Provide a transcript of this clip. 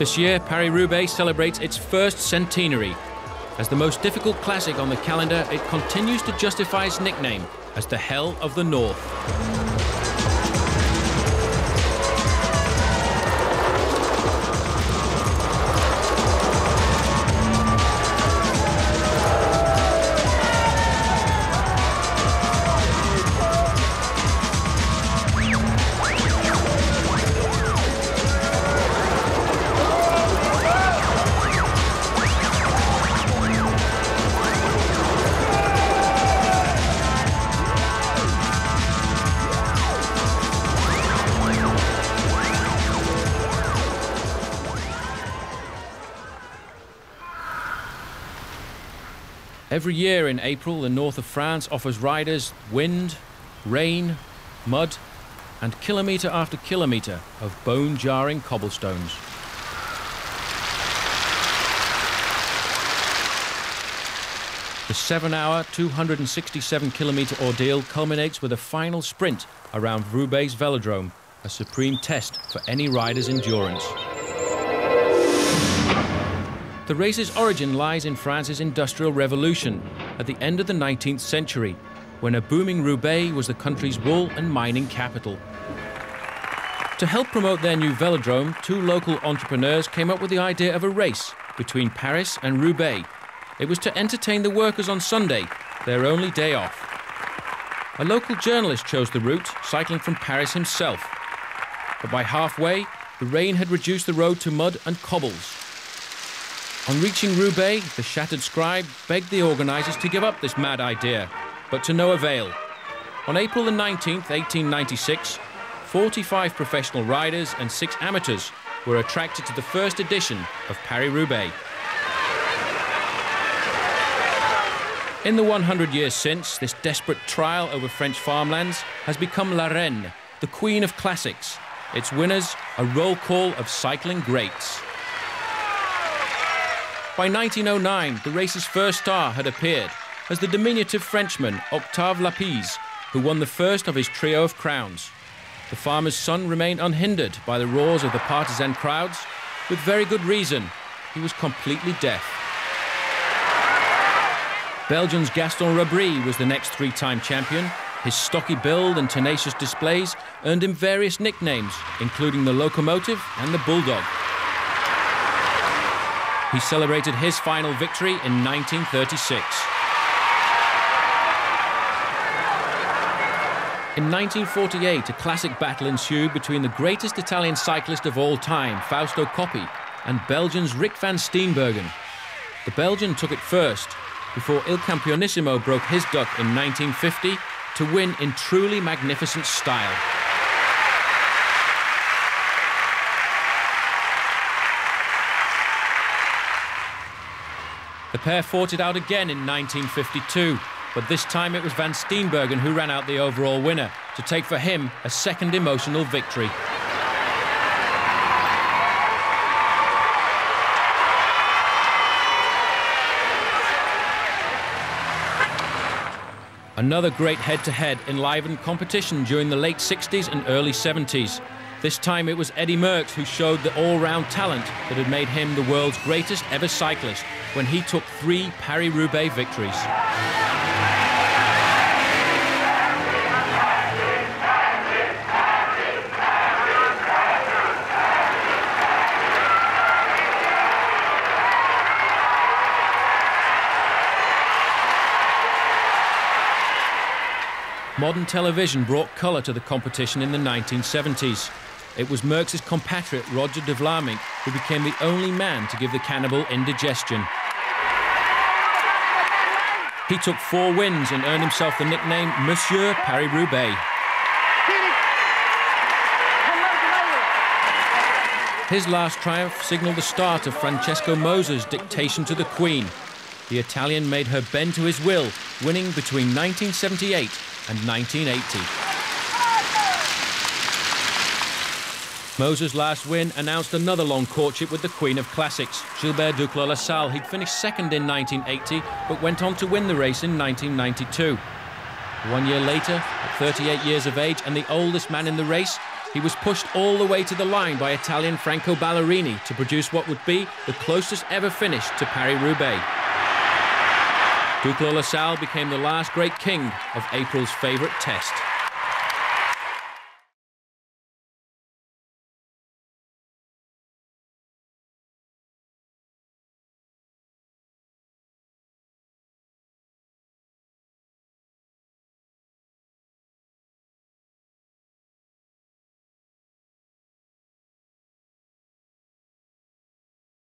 This year, Paris Roubaix celebrates its first centenary. As the most difficult classic on the calendar, it continues to justify its nickname as the Hell of the North. Every year in April, the north of France offers riders wind, rain, mud, and kilometre after kilometre of bone-jarring cobblestones. The 7-hour, 267-kilometre ordeal culminates with a final sprint around Roubaix velodrome, a supreme test for any rider's endurance. The race's origin lies in France's Industrial Revolution at the end of the 19th century, when a booming Roubaix was the country's wool and mining capital. To help promote their new velodrome, two local entrepreneurs came up with the idea of a race between Paris and Roubaix. It was to entertain the workers on Sunday, their only day off. A local journalist chose the route, cycling from Paris himself. But by halfway, the rain had reduced the road to mud and cobbles. On reaching Roubaix, the shattered scribe begged the organisers to give up this mad idea, but to no avail. On April the 19th, 1896, 45 professional riders and 6 amateurs were attracted to the first edition of Paris Roubaix. In the 100 years since, this desperate trial over French farmlands has become La Reine, the queen of classics. Its winners, a roll call of cycling greats. By 1909, the race's first star had appeared as the diminutive Frenchman Octave Lapise, who won the first of his trio of crowns. The farmer's son remained unhindered by the roars of the partisan crowds, with very good reason. He was completely deaf. Belgium's Gaston Rabry was the next 3-time champion. His stocky build and tenacious displays earned him various nicknames, including the Locomotive and the Bulldog. He celebrated his final victory in 1936. In 1948, a classic battle ensued between the greatest Italian cyclist of all time, Fausto Coppi, and Belgium's Rik van Steenbergen. The Belgian took it first, before Il Campionissimo broke his duck in 1950 to win in truly magnificent style. The pair fought it out again in 1952, but this time it was Van Steenbergen who ran out the overall winner, to take for him a second emotional victory. Another great head-to-head enlivened competition during the late 60s and early 70s. This time it was Eddy Merckx who showed the all-round talent that had made him the world's greatest ever cyclist when he took 3 Paris-Roubaix victories. Modern television brought colour to the competition in the 1970s. It was Merckx's compatriot Roger de Vlamingh who became the only man to give the cannibal indigestion. He took 4 wins and earned himself the nickname Monsieur Paris-Roubaix. His last triumph signalled the start of Francesco Mosa's dictation to the Queen. The Italian made her bend to his will, winning between 1978 and 1980. Mosa's last win announced another long courtship with the Queen of Classics, Gilbert Duclos-Lassalle. He'd finished second in 1980, but went on to win the race in 1992. 1 year later, at 38 years of age and the oldest man in the race, he was pushed all the way to the line by Italian Franco Ballerini to produce what would be the closest ever finish to Paris Roubaix. Duclos-Lassalle became the last great king of April's favourite test.